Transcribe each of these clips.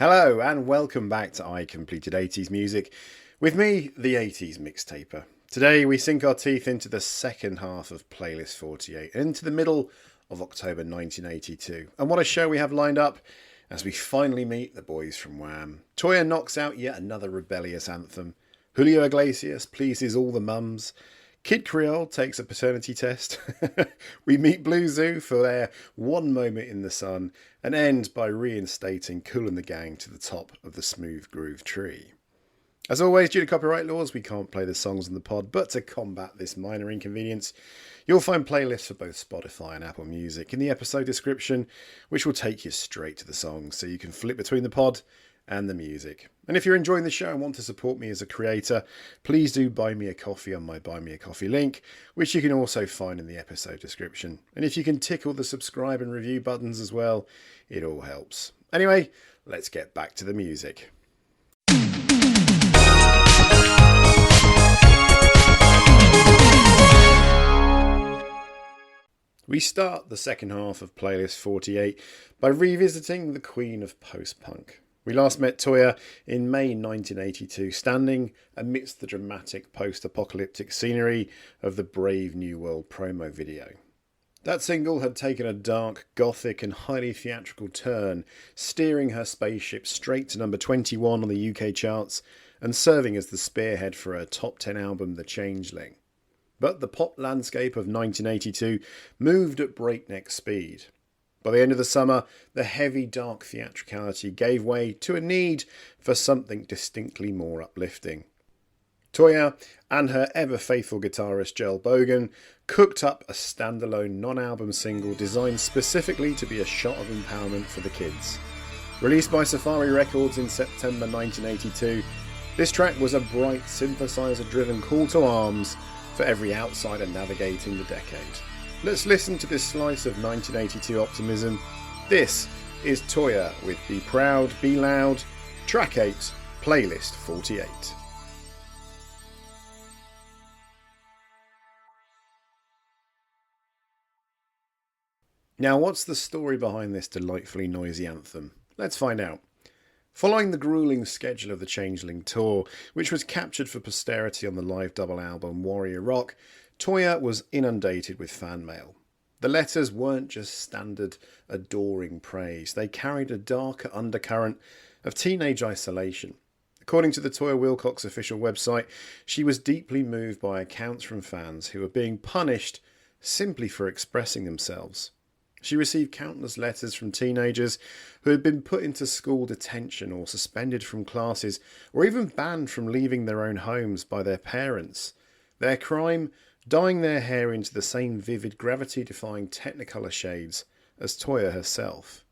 Hello and welcome back to I Completed 80s Music with me, the 80s Mixtaper. Today we sink our teeth into the second half of Playlist 48 and into the middle of October 1982. And what a show we have lined up as we finally meet the boys from Wham. Toyah knocks out yet another rebellious anthem. Julio Iglesias pleases all the mums. Kid Creole takes a paternity test. We meet Blue Zoo for their one moment in the sun and end by reinstating Kool and the gang to the top of the smooth groove tree. As always, due to copyright laws, we can't play the songs on the pod, but to combat this minor inconvenience, you'll find playlists for both Spotify and Apple Music in the episode description, which will take you straight to the songs so you can flip between the pod and the music. And if you're enjoying the show and want to support me as a creator, please do buy me a coffee on my Buy Me a Coffee link, which you can also find in the episode description. And if you can tickle the subscribe and review buttons as well, it all helps. Anyway, let's get back to the music. We start the second half of Playlist 48 by revisiting the queen of post-punk. We last met Toyah in May 1982, standing amidst the dramatic post-apocalyptic scenery of the Brave New World promo video. That single had taken a dark, gothic and highly theatrical turn, steering her spaceship straight to number 21 on the UK charts and serving as the spearhead for her top 10 album, The Changeling. But the pop landscape of 1982 moved at breakneck speed. By the end of the summer, the heavy, dark theatricality gave way to a need for something distinctly more uplifting. Toyah and her ever-faithful guitarist Joel Bogan cooked up a standalone non-album single designed specifically to be a shot of empowerment for the kids. Released by Safari Records in September 1982, this track was a bright, synthesizer-driven call to arms for every outsider navigating the decade. Let's listen to this slice of 1982 optimism. This is Toyah with Be Proud, Be Loud, Track 8, Playlist 48. Now, what's the story behind this delightfully noisy anthem? Let's find out. Following the gruelling schedule of the Changeling tour, which was captured for posterity on the live double album Warrior Rock, Toyah was inundated with fan mail. The letters weren't just standard adoring praise, they carried a darker undercurrent of teenage isolation. According to the Toyah Wilcox official website, she was deeply moved by accounts from fans who were being punished simply for expressing themselves. She received countless letters from teenagers who had been put into school detention or suspended from classes or even banned from leaving their own homes by their parents. Their crime? Dyeing their hair into the same vivid, gravity-defying Technicolor shades as Toyah herself.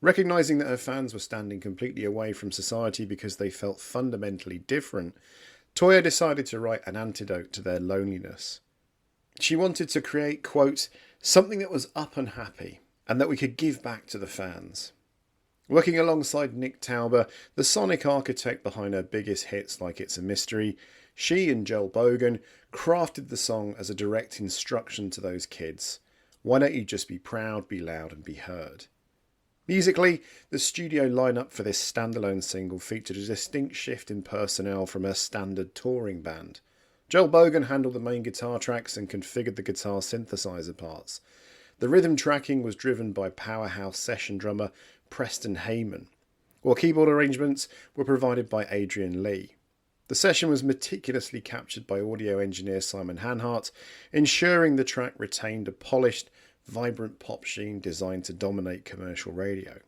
Recognising that her fans were standing completely away from society because they felt fundamentally different, Toyah decided to write an antidote to their loneliness. She wanted to create, quote, something that was up and happy, and that we could give back to the fans. Working alongside Nick Tauber, the sonic architect behind her biggest hits like It's a Mystery, she and Joel Bogan crafted the song as a direct instruction to those kids. Why don't you just be proud, be loud and be heard? Musically, the studio lineup for this standalone single featured a distinct shift in personnel from her standard touring band. Joel Bogan handled the main guitar tracks and configured the guitar synthesizer parts. The rhythm tracking was driven by powerhouse session drummer Preston Heyman, while keyboard arrangements were provided by Adrian Lee. The session was meticulously captured by audio engineer Simon Hanhart, ensuring the track retained a polished, vibrant pop sheen designed to dominate commercial radio.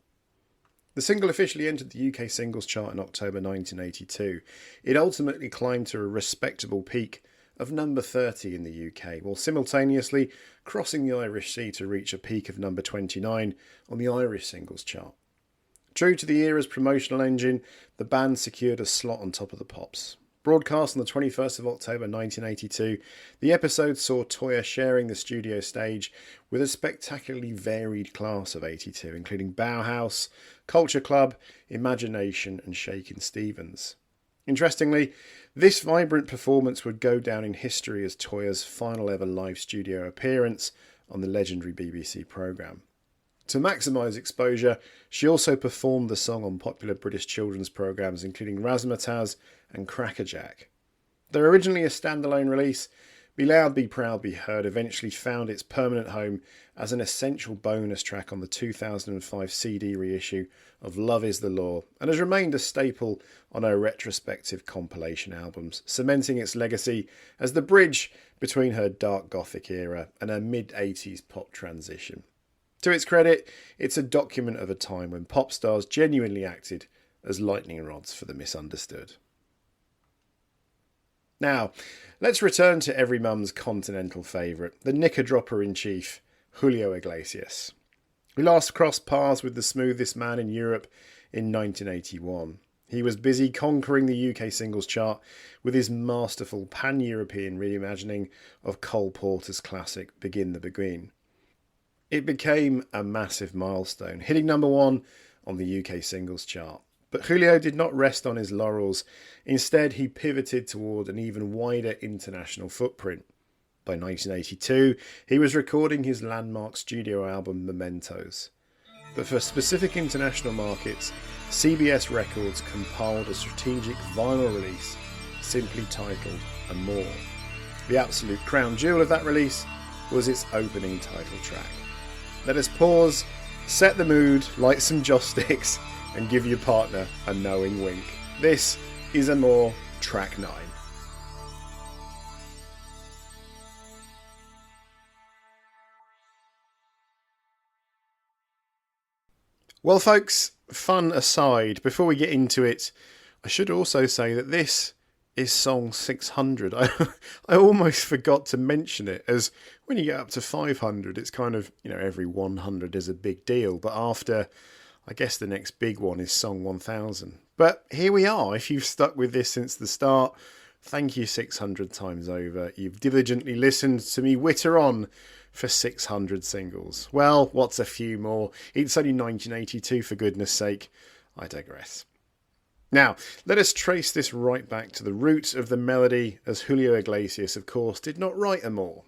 The single officially entered the UK singles chart in October 1982. It ultimately climbed to a respectable peak of number 30 in the UK, while simultaneously crossing the Irish Sea to reach a peak of number 29 on the Irish singles chart. True to the era's promotional engine, the band secured a slot on Top of the Pops. Broadcast on the 21st of October 1982, the episode saw Toyah sharing the studio stage with a spectacularly varied class of 82, including Bauhaus, Culture Club, Imagination and Shakin' Stevens. Interestingly, this vibrant performance would go down in history as Toyah's final ever live studio appearance on the legendary BBC programme. To maximise exposure, she also performed the song on popular British children's programmes including Razzmatazz and Crackerjack. Though originally a standalone release, Be Loud, Be Proud, Be Heard eventually found its permanent home as an essential bonus track on the 2005 CD reissue of Love Is the Law, and has remained a staple on her retrospective compilation albums, cementing its legacy as the bridge between her dark gothic era and her mid-80s pop transition. To its credit, it's a document of a time when pop stars genuinely acted as lightning rods for the misunderstood. Now, let's return to every mum's continental favourite, the knicker-dropper-in-chief, Julio Iglesias, who last crossed paths with the smoothest man in Europe in 1981. He was busy conquering the UK singles chart with his masterful pan-European reimagining of Cole Porter's classic Begin the Begin. It became a massive milestone, hitting number 1 on the UK singles chart. But Julio did not rest on his laurels. Instead, he pivoted toward an even wider international footprint. By 1982, he was recording his landmark studio album Mementos. But for specific international markets, CBS Records compiled a strategic vinyl release simply titled Amor. The absolute crown jewel of that release was its opening title track. Let us pause, set the mood, light some joss sticks, and give your partner a knowing wink. This is Amor, track 9. Well, folks, fun aside, before we get into it, I should also say that this is song 600. I almost forgot to mention it, as when you get up to 500, it's kind of, every 100 is a big deal. But after, I guess the next big one is song 1000. But here we are. If you've stuck with this since the start, thank you 600 times over. You've diligently listened to me witter on for 600 singles. Well, what's a few more? It's only 1982, for goodness sake. I digress. Now, let us trace this right back to the roots of the melody, as Julio Iglesias, of course, did not write Amor.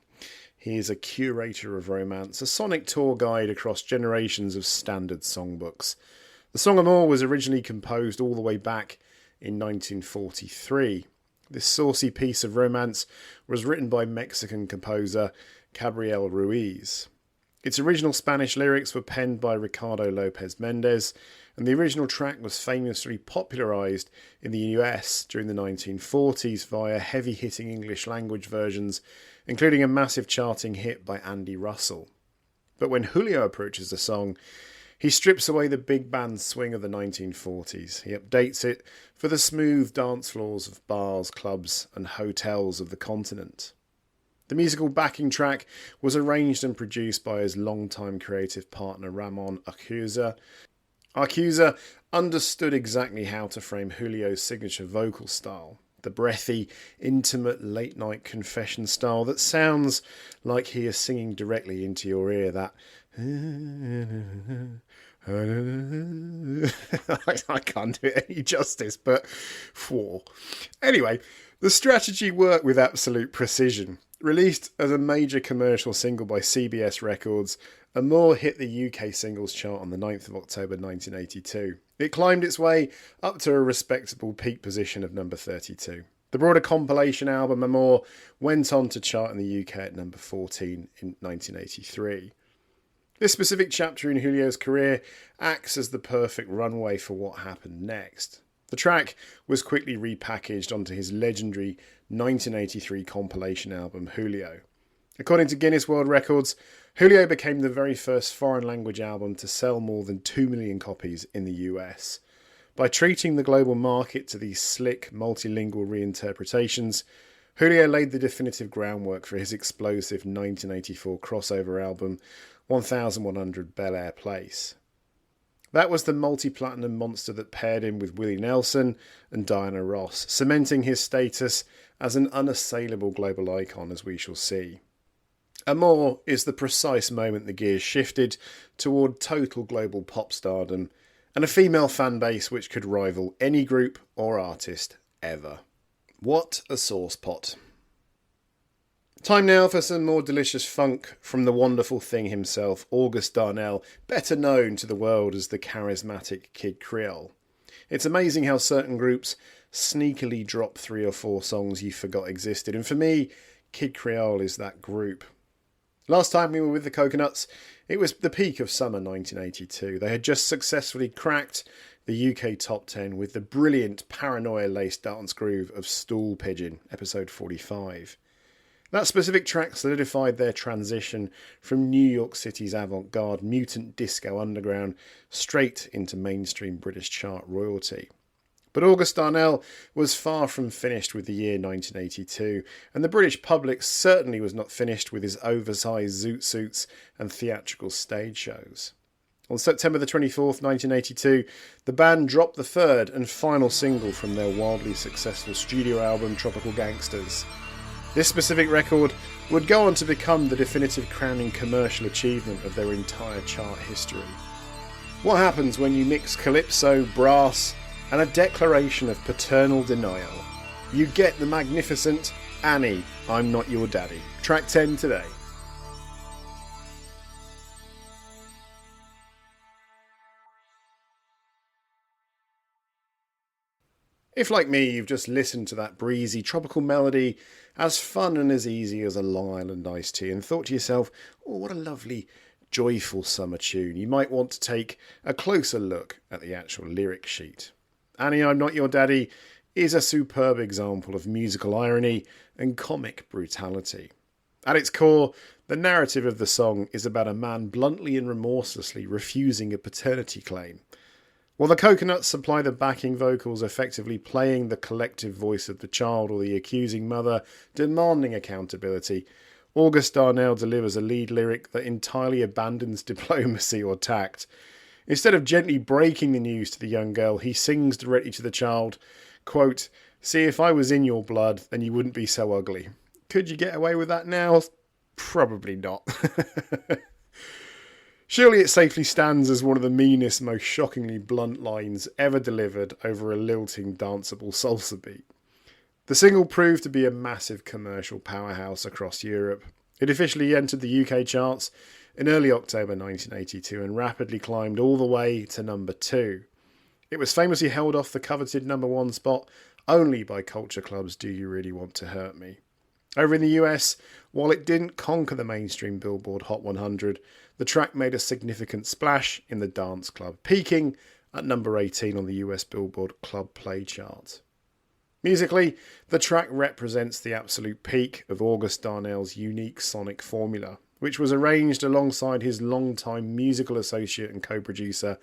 He is a curator of romance, a sonic tour guide across generations of standard songbooks. The song Amor was originally composed all the way back in 1943. This saucy piece of romance was written by Mexican composer Gabriel Ruiz. Its original Spanish lyrics were penned by Ricardo Lopez Mendez, and the original track was famously popularised in the US during the 1940s via heavy-hitting English language versions, including a massive charting hit by Andy Russell. But when Julio approaches the song, he strips away the big band swing of the 1940s. He updates it for the smooth dance floors of bars, clubs and hotels of the continent. The musical backing track was arranged and produced by his longtime creative partner Ramon Arcusa. Arcusa understood exactly how to frame Julio's signature vocal style, the breathy, intimate, late-night confession style that sounds like he is singing directly into your ear, that I can't do it any justice, but anyway, the strategy worked with absolute precision. Released as a major commercial single by CBS Records, Amor hit the UK singles chart on the 9th of October 1982. It climbed its way up to a respectable peak position of number 32. The broader compilation album Amor went on to chart in the UK at number 14 in 1983. This specific chapter in Julio's career acts as the perfect runway for what happened next. The track was quickly repackaged onto his legendary 1983 compilation album Julio. According to Guinness World Records, Julio became the very first foreign language album to sell more than 2 million copies in the US. By treating the global market to these slick, multilingual reinterpretations, Julio laid the definitive groundwork for his explosive 1984 crossover album 1100 Bel Air Place. That was the multi-platinum monster that paired him with Willie Nelson and Diana Ross, cementing his status as an unassailable global icon, as we shall see. Amor is the precise moment the gears shifted toward total global pop stardom and a female fan base which could rival any group or artist ever. What a sauce pot. Time now for some more delicious funk from the wonderful thing himself, August Darnell, better known to the world as the charismatic Kid Creole. It's amazing how certain groups sneakily drop 3 or 4 songs you forgot existed, and for me, Kid Creole is that group. Last time we were with the Coconuts, it was the peak of summer 1982. They had just successfully cracked the UK top 10 with the brilliant paranoia-laced dance groove of Stool Pigeon, Ep48.5. That specific track solidified their transition from New York City's avant-garde mutant disco underground straight into mainstream British chart royalty. But August Darnell was far from finished with the year 1982, and the British public certainly was not finished with his oversized zoot suits and theatrical stage shows. On September the 24th, 1982, the band dropped the third and final single from their wildly successful studio album Tropical Gangsters. This specific record would go on to become the definitive crowning commercial achievement of their entire chart history. What happens when you mix calypso, brass, and a declaration of paternal denial? You get the magnificent Annie, I'm Not Your Daddy. Track 10 today. If, like me, you've just listened to that breezy tropical melody, as fun and as easy as a Long Island iced tea, and thought to yourself, oh, what a lovely, joyful summer tune, you might want to take a closer look at the actual lyric sheet. Annie, I'm Not Your Daddy is a superb example of musical irony and comic brutality. At its core, the narrative of the song is about a man bluntly and remorselessly refusing a paternity claim. While the Coconuts supply the backing vocals, effectively playing the collective voice of the child or the accusing mother demanding accountability, August Darnell delivers a lead lyric that entirely abandons diplomacy or tact. Instead of gently breaking the news to the young girl, he sings directly to the child, quote, "See, if I was in your blood, then you wouldn't be so ugly. Could you get away with that now? Probably not." Surely it safely stands as one of the meanest, most shockingly blunt lines ever delivered over a lilting, danceable salsa beat. The single proved to be a massive commercial powerhouse across Europe. It officially entered the UK charts in early October 1982 and rapidly climbed all the way to number 2. It was famously held off the coveted number 1 spot only by Culture Club's Do You Really Want to Hurt Me? Over in the US, while it didn't conquer the mainstream Billboard Hot 100, the track made a significant splash in the dance club, peaking at number 18 on the US Billboard Club Play chart. Musically, the track represents the absolute peak of August Darnell's unique sonic formula, which was arranged alongside his longtime musical associate and co-producer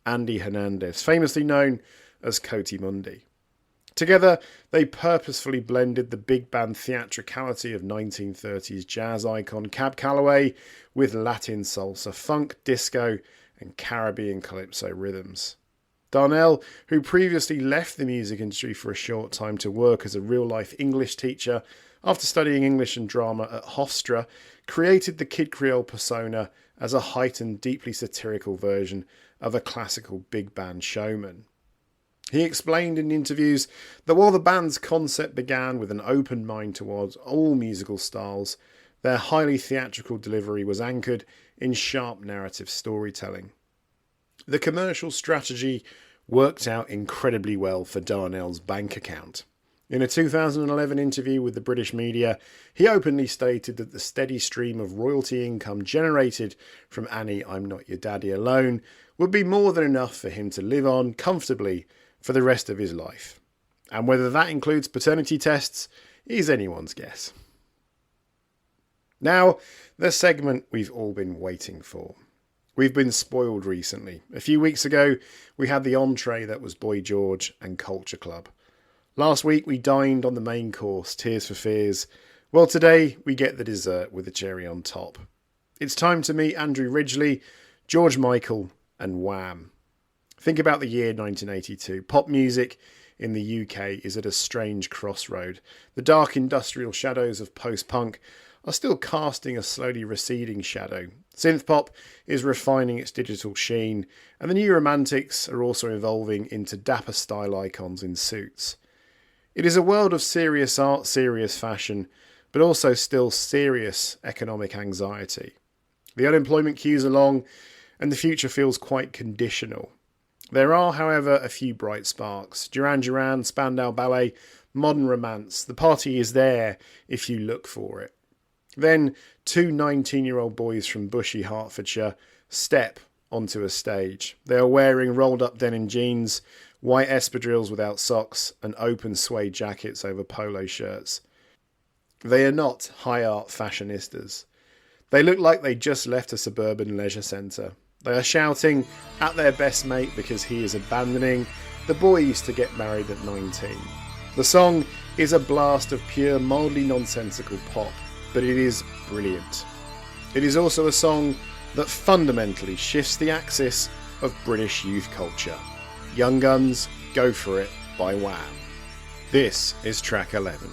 Andy Hernandez, famously known as Coty Mundi. Together, they purposefully blended the big band theatricality of 1930s jazz icon Cab Calloway with Latin salsa, funk, disco, and Caribbean calypso rhythms. Darnell, who previously left the music industry for a short time to work as a real-life English teacher after studying English and drama at Hofstra, created the Kid Creole persona as a heightened, deeply satirical version of a classical big band showman. He explained in interviews that while the band's concept began with an open mind towards all musical styles, their highly theatrical delivery was anchored in sharp narrative storytelling. The commercial strategy worked out incredibly well for Darnell's bank account. In a 2011 interview with the British media, he openly stated that the steady stream of royalty income generated from Annie, I'm Not Your Daddy alone would be more than enough for him to live on comfortably for the rest of his life. And whether that includes paternity tests is anyone's guess. Now, the segment we've all been waiting for. We've been spoiled recently. A few weeks ago, we had the entree that was Boy George and Culture Club. Last week, we dined on the main course, Tears for Fears. Well, today, we get the dessert with the cherry on top. It's time to meet Andrew Ridgeley, George Michael, and Wham. Think about the year 1982. Pop music in the UK is at a strange crossroad. The dark industrial shadows of post-punk are still casting a slowly receding shadow. Synthpop is refining its digital sheen, and the new romantics are also evolving into dapper style icons in suits. It is a world of serious art, serious fashion, but also still serious economic anxiety. The unemployment queues are long, and the future feels quite conditional. There are, however, a few bright sparks. Duran Duran, Spandau Ballet, modern romance. The party is there if you look for it. Then, two 19-year-old boys from bushy Hertfordshire step onto a stage. They are wearing rolled-up denim jeans, white espadrilles without socks, and open suede jackets over polo shirts. They are not high art fashionistas. They look like they just left a suburban leisure centre. They are shouting at their best mate because he is abandoning the boys to get married at 19. The song is a blast of pure, mildly nonsensical pop, but it is brilliant. It is also a song that fundamentally shifts the axis of British youth culture. Young Guns, Go For It by Wham. This is track 11.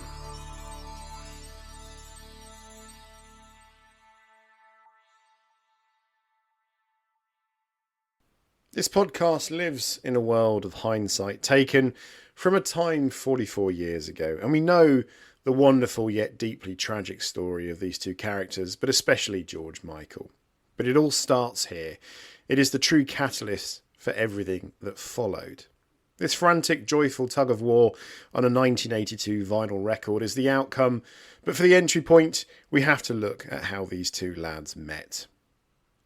This podcast lives in a world of hindsight taken from a time 44 years ago, and we know the wonderful yet deeply tragic story of these two characters, but especially George Michael. But it all starts here. It is the true catalyst for everything that followed. This frantic, joyful tug of war on a 1982 vinyl record is the outcome, but for the entry point, we have to look at how these two lads met.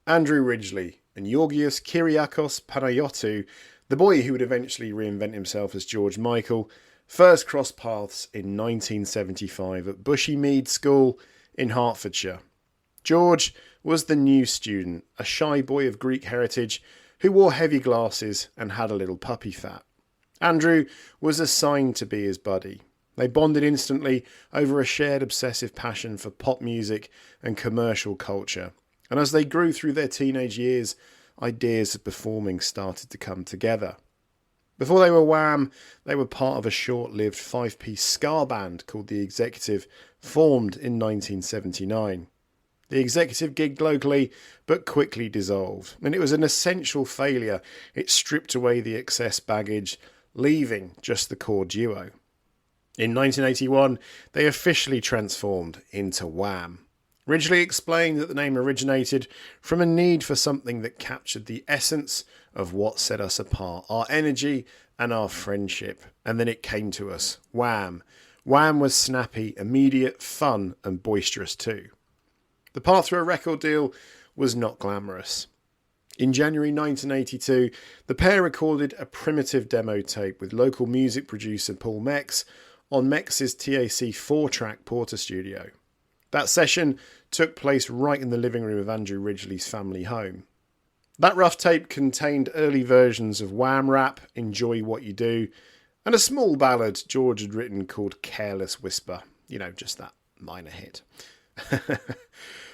Andrew Ridgeley and Georgios Kyriakos Panayotou, the boy who would eventually reinvent himself as George Michael, first crossed paths in 1975 at Bushy Mead School in Hertfordshire. George was the new student, a shy boy of Greek heritage who wore heavy glasses and had a little puppy fat. Andrew was assigned to be his buddy. They bonded instantly over a shared obsessive passion for pop music and commercial culture. And as they grew through their teenage years, ideas of performing started to come together. Before they were Wham, they were part of a short-lived 5-piece ska band called The Executive, formed in 1979. The Executive gigged locally, but quickly dissolved, and it was an essential failure. It stripped away the excess baggage, leaving just the core duo. In 1981, they officially transformed into Wham. Ridgeley explained that the name originated from a need for something that captured the essence of what set us apart, our energy and our friendship. And then it came to us, Wham. Wham was snappy, immediate, fun and boisterous too. The path through a record deal was not glamorous. In January 1982, the pair recorded a primitive demo tape with local music producer Paul Mex on Mex's TAC 4-track Porter studio. That session took place right in the living room of Andrew Ridgeley's family home. That rough tape contained early versions of Wham rap, Enjoy What You Do, and a small ballad George had written called Careless Whisper. You know, just that minor hit.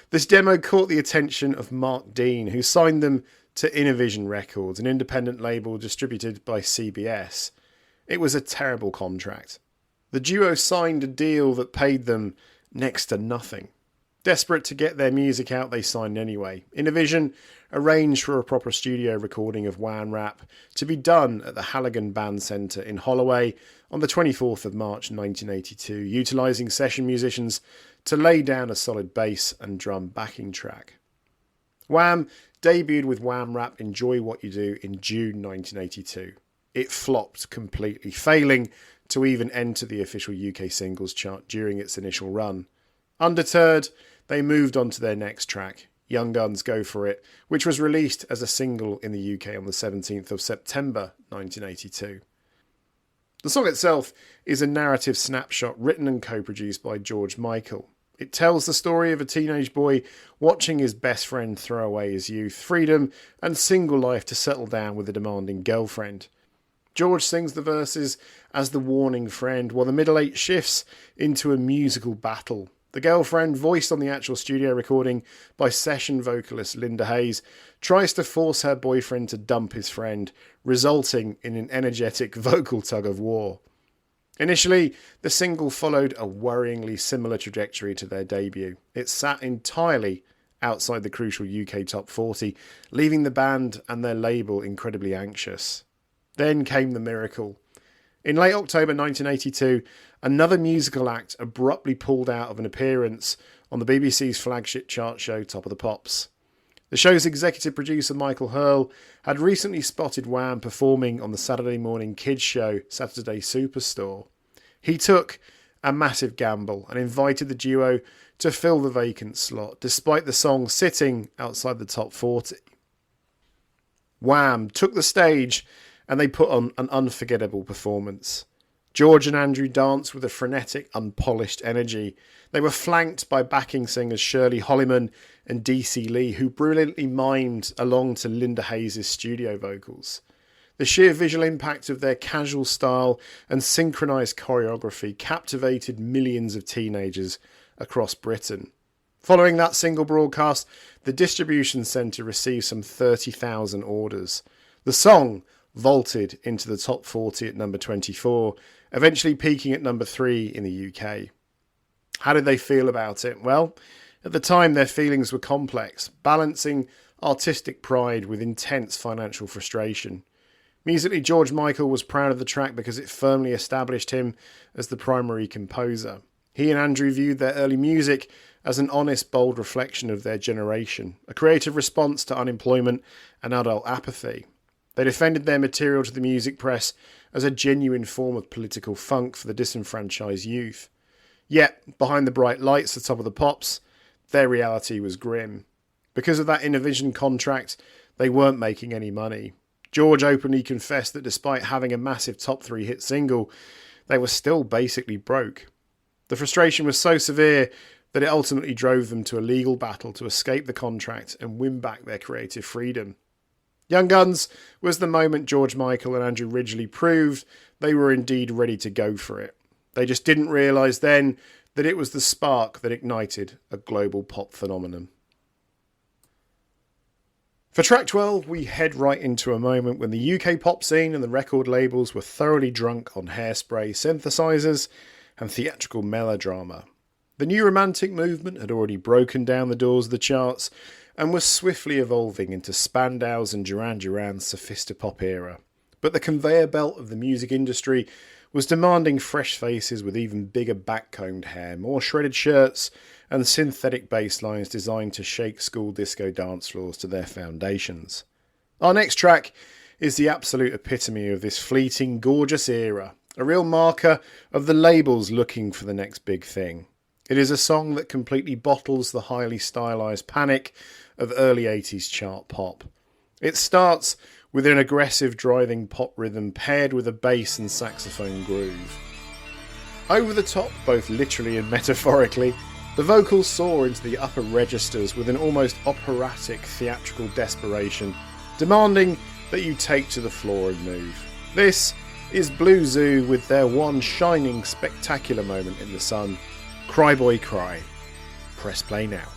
This demo caught the attention of Mark Dean, who signed them to Innovision Records, an independent label distributed by CBS. It was a terrible contract. The duo signed a deal that paid them next to nothing. Desperate to get their music out, they signed anyway. Innovision arranged for a proper studio recording of Wham Rap to be done at the Halligan Band Centre in Holloway on the 24th of March 1982, utilising session musicians to lay down a solid bass and drum backing track. Wham debuted with Wham Rap Enjoy What You Do in June 1982. It flopped completely, failing to even enter the official UK singles chart during its initial run. Undeterred, they moved on to their next track, Young Guns Go For It, which was released as a single in the UK on the 17th of September 1982. The song itself is a narrative snapshot written and co-produced by George Michael. It tells the story of a teenage boy watching his best friend throw away his youth, freedom and single life to settle down with a demanding girlfriend. George sings the verses as the warning friend, while the middle eight shifts into a musical battle. The girlfriend, voiced on the actual studio recording by session vocalist Linda Hayes, tries to force her boyfriend to dump his friend, resulting in an energetic vocal tug of war. Initially, the single followed a worryingly similar trajectory to their debut. It sat entirely outside the crucial UK Top 40, leaving the band and their label incredibly anxious. Then came the miracle. In late October 1982, another musical act abruptly pulled out of an appearance on the BBC's flagship chart show Top of the Pops. The show's executive producer Michael Hurl had recently spotted Wham performing on the Saturday morning kids show Saturday Superstore. He took a massive gamble and invited the duo to fill the vacant slot, despite the song sitting outside the top 40. Wham took the stage and they put on an unforgettable performance. George and Andrew danced with a frenetic, unpolished energy. They were flanked by backing singers Shirley Holliman and DC Lee, who brilliantly mimed along to Linda Hayes' studio vocals. The sheer visual impact of their casual style and synchronised choreography captivated millions of teenagers across Britain. Following that single broadcast, the distribution centre received some 30,000 orders. The song vaulted into the top 40 at number 24, eventually peaking at number 3 in the UK. How did they feel about it? Well, at the time their feelings were complex, balancing artistic pride with intense financial frustration. Musically, George Michael was proud of the track because it firmly established him as the primary composer. He and Andrew viewed their early music as an honest, bold reflection of their generation, a creative response to unemployment and adult apathy. They defended their material to the music press as a genuine form of political funk for the disenfranchised youth. Yet, behind the bright lights at Top of the Pops, their reality was grim. Because of that Innovision contract, they weren't making any money. George openly confessed that despite having a massive top 3 hit single, they were still basically broke. The frustration was so severe that it ultimately drove them to a legal battle to escape the contract and win back their creative freedom. Young Guns was the moment George Michael and Andrew Ridgeley proved they were indeed ready to go for it. They just didn't realise then that it was the spark that ignited a global pop phenomenon. For track 12, we head right into a moment when the UK pop scene and the record labels were thoroughly drunk on hairspray, synthesizers, and theatrical melodrama. The new romantic movement had already broken down the doors of the charts and was swiftly evolving into Spandau's and Duran Duran's sophistopop era. But the conveyor belt of the music industry was demanding fresh faces with even bigger back-combed hair, more shredded shirts, and synthetic bass lines designed to shake school disco dance floors to their foundations. Our next track is the absolute epitome of this fleeting, gorgeous era, a real marker of the labels looking for the next big thing. It is a song that completely bottles the highly stylised panic of early 80s chart pop. It starts with an aggressive driving pop rhythm paired with a bass and saxophone groove. Over the top, both literally and metaphorically, the vocals soar into the upper registers with an almost operatic theatrical desperation, demanding that you take to the floor and move. This is Blue Zoo with their one shining spectacular moment in the sun, Cry Boy Cry. Press play now.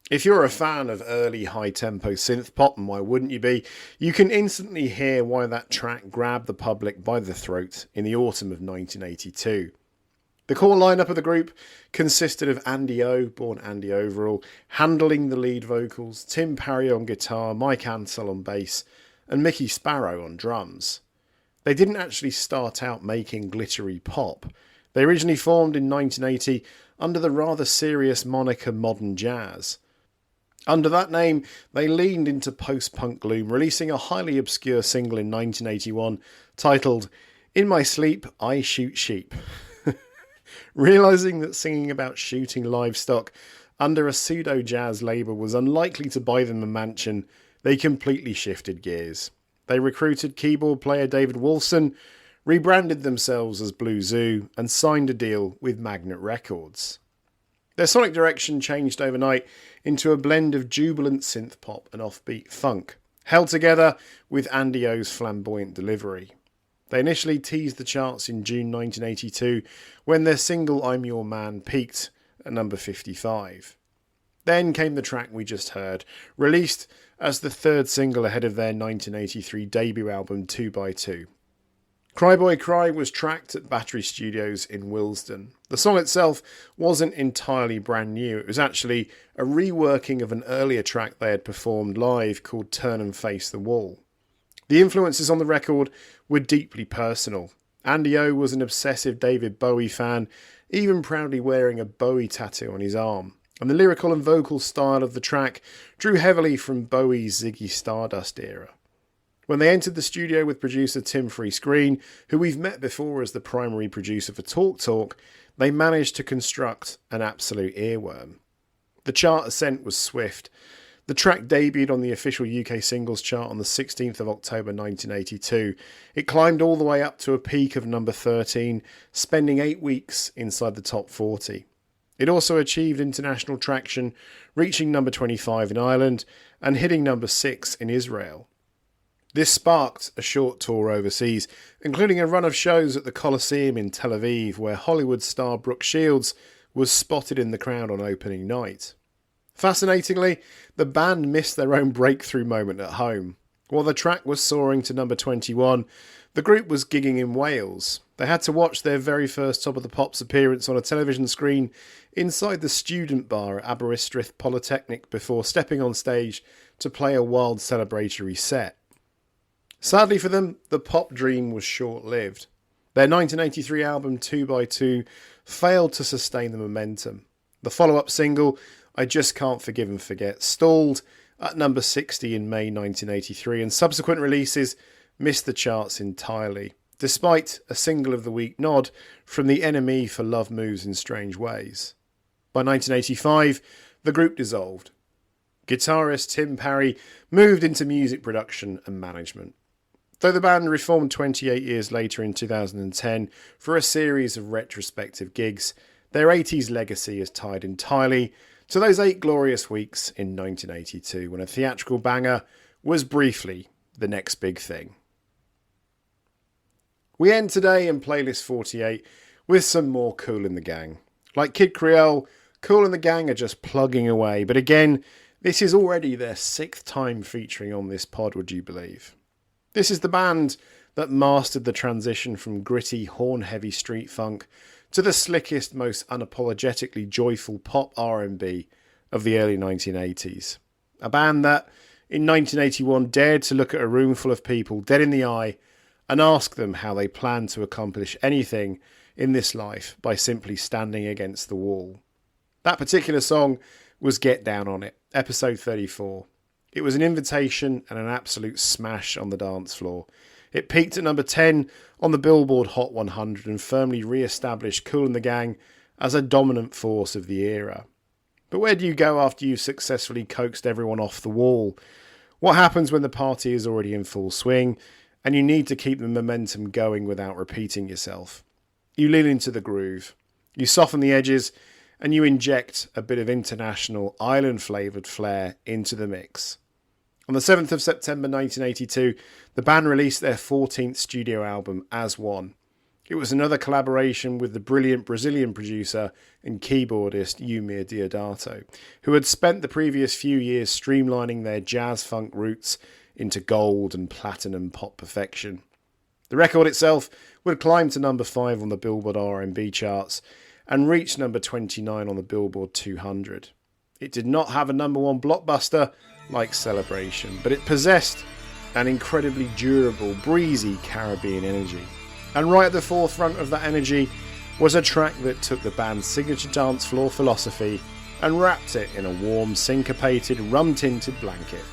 If you're a fan of early high-tempo synth pop, and why wouldn't you be, you can instantly hear why that track grabbed the public by the throat in the autumn of 1982. The core lineup of the group consisted of Andy O, born Andy Overall, handling the lead vocals, Tim Parry on guitar, Mike Ansell on bass, and Mickey Sparrow on drums. They didn't actually start out making glittery pop. They originally formed in 1980 under the rather serious moniker Modern Jazz. Under that name, they leaned into post-punk gloom, releasing a highly obscure single in 1981 titled In My Sleep, I Shoot Sheep. Realising that singing about shooting livestock under a pseudo-jazz label was unlikely to buy them a mansion, they completely shifted gears. They recruited keyboard player David Wolfson, rebranded themselves as Blue Zoo, and signed a deal with Magnet Records. Their sonic direction changed overnight into a blend of jubilant synth pop and offbeat funk, held together with Andy O's flamboyant delivery. They initially teased the charts in June 1982 when their single I'm Your Man peaked at number 55. Then came the track we just heard, released as the third single ahead of their 1983 debut album 2x2. Cry Boy Cry was tracked at Battery Studios in Willesden. The song itself wasn't entirely brand new. It was actually a reworking of an earlier track they had performed live called Turn and Face the Wall. The influences on the record were deeply personal. Andy O was an obsessive David Bowie fan, even proudly wearing a Bowie tattoo on his arm. And the lyrical and vocal style of the track drew heavily from Bowie's Ziggy Stardust era. When they entered the studio with producer Tim Freescreen, who we've met before as the primary producer for Talk Talk, they managed to construct an absolute earworm. The chart ascent was swift. The track debuted on the official UK singles chart on the 16th of October 1982. It climbed all the way up to a peak of number 13, spending 8 weeks inside the top 40. It also achieved international traction, reaching number 25 in Ireland and hitting number 6 in Israel. This sparked a short tour overseas, including a run of shows at the Coliseum in Tel Aviv, where Hollywood star Brooke Shields was spotted in the crowd on opening night. Fascinatingly, the band missed their own breakthrough moment at home. While the track was soaring to number 21, the group was gigging in Wales. They had to watch their very first Top of the Pops appearance on a television screen inside the student bar at Aberystwyth Polytechnic before stepping on stage to play a wild celebratory set. Sadly for them, the pop dream was short-lived. Their 1983 album 2x2 failed to sustain the momentum. The follow-up single, I Just Can't Forgive and Forget, stalled at number 60 in May 1983, and subsequent releases missed the charts entirely, despite a Single of the Week nod from the NME for Love Moves in Strange Ways. By 1985, the group dissolved. Guitarist Tim Parry moved into music production and management. Though the band reformed 28 years later in 2010 for a series of retrospective gigs, their 80s legacy is tied entirely to those 8 glorious weeks in 1982 when a theatrical banger was briefly the next big thing. We end today in Playlist 48 with some more Kool and the Gang. Like Kid Creole, Kool and the Gang are just plugging away, but again, this is already their 6th time featuring on this pod, would you believe? This is the band that mastered the transition from gritty, horn-heavy street funk to the slickest, most unapologetically joyful pop R&B of the early 1980s. A band that, in 1981, dared to look at a room full of people dead in the eye and ask them how they planned to accomplish anything in this life by simply standing against the wall. That particular song was Get Down On It, episode 34. It was an invitation and an absolute smash on the dance floor. It peaked at number 10 on the Billboard Hot 100 and firmly re-established Kool and the Gang as a dominant force of the era. But where do you go after you've successfully coaxed everyone off the wall? What happens when the party is already in full swing and you need to keep the momentum going without repeating yourself? You lean into the groove, you soften the edges, and you inject a bit of international island-flavoured flair into the mix. On the 7th of September 1982, the band released their 14th studio album, As One. It was another collaboration with the brilliant Brazilian producer and keyboardist Eumir Deodato, who had spent the previous few years streamlining their jazz-funk roots into gold and platinum pop perfection. The record itself would climb to number 5 on the Billboard R&B charts and reach number 29 on the Billboard 200. It did not have a number 1 blockbuster like Celebration, but it possessed an incredibly durable, breezy Caribbean energy. And right at the forefront of that energy was a track that took the band's signature dance floor philosophy and wrapped it in a warm, syncopated, rum-tinted blanket.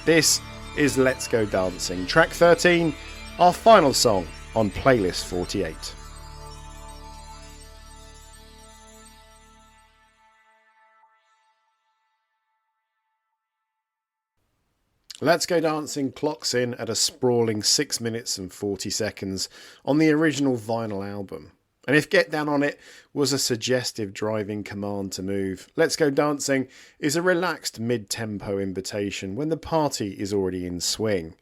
This is Let's Go Dancing, track 13, our final song on Playlist 48. Let's Go Dancing clocks in at a sprawling 6 minutes and 40 seconds on the original vinyl album. And if Get Down On It was a suggestive driving command to move, Let's Go Dancing is a relaxed mid-tempo invitation when the party is already in swing.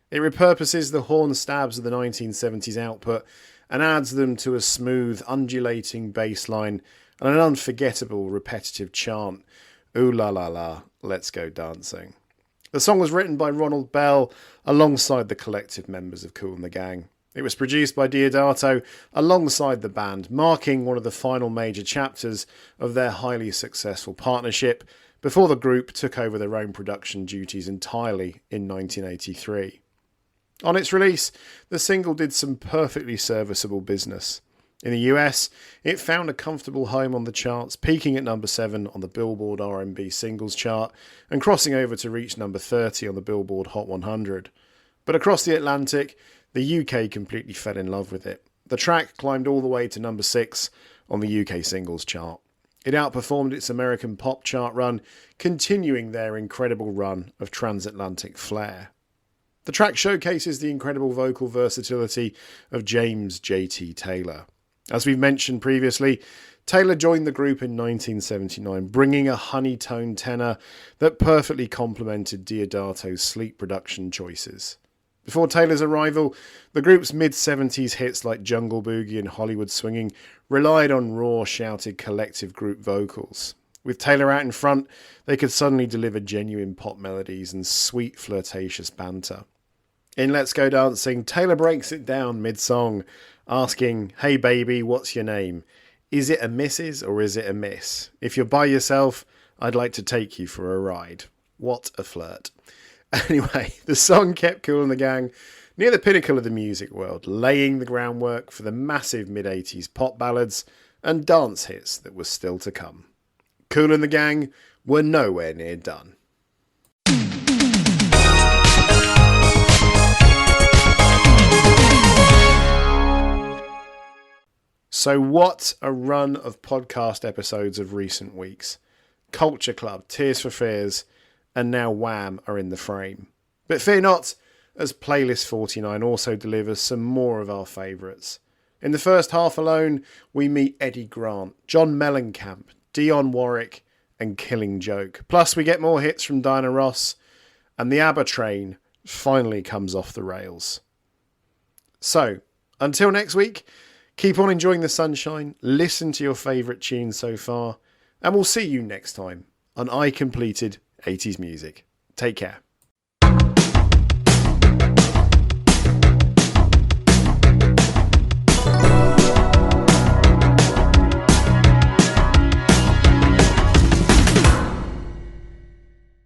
It repurposes the horn stabs of the 1970s output and adds them to a smooth, undulating bass line and an unforgettable repetitive chant, Ooh la la la, let's go dancing. The song was written by Ronald Bell alongside the collective members of Kool and the Gang. It was produced by Deodato alongside the band, marking one of the final major chapters of their highly successful partnership before the group took over their own production duties entirely in 1983. On its release, the single did some perfectly serviceable business. In the US, it found a comfortable home on the charts, peaking at number 7 on the Billboard R&B Singles Chart and crossing over to reach number 30 on the Billboard Hot 100. But across the Atlantic, the UK completely fell in love with it. The track climbed all the way to number 6 on the UK Singles Chart. It outperformed its American pop chart run, continuing their incredible run of transatlantic flair. The track showcases the incredible vocal versatility of James J.T. Taylor. As we've mentioned previously, Taylor joined the group in 1979, bringing a honey-toned tenor that perfectly complemented Deodato's sleek production choices. Before Taylor's arrival, the group's mid-70s hits like Jungle Boogie and Hollywood Swinging relied on raw, shouted collective group vocals. With Taylor out in front, they could suddenly deliver genuine pop melodies and sweet, flirtatious banter. In Let's Go Dancing, Taylor breaks it down mid-song, asking, "Hey baby, what's your name? Is it a Mrs. or is it a Miss? If you're by yourself, I'd like to take you for a ride." What a flirt. Anyway, the song kept Kool and the gang near the pinnacle of the music world, laying the groundwork for the massive mid-80s pop ballads and dance hits that were still to come. Kool and the gang were nowhere near done. So what a run of podcast episodes of recent weeks. Culture Club, Tears for Fears, and now Wham are in the frame. But fear not, as Playlist 49 also delivers some more of our favourites. In the first half alone, we meet Eddie Grant, John Mellencamp, Dionne Warwick, and Killing Joke. Plus we get more hits from Diana Ross, and the ABBA train finally comes off the rails. So, until next week, keep on enjoying the sunshine, listen to your favourite tunes so far, and we'll see you next time on I Completed 80s Music. Take care.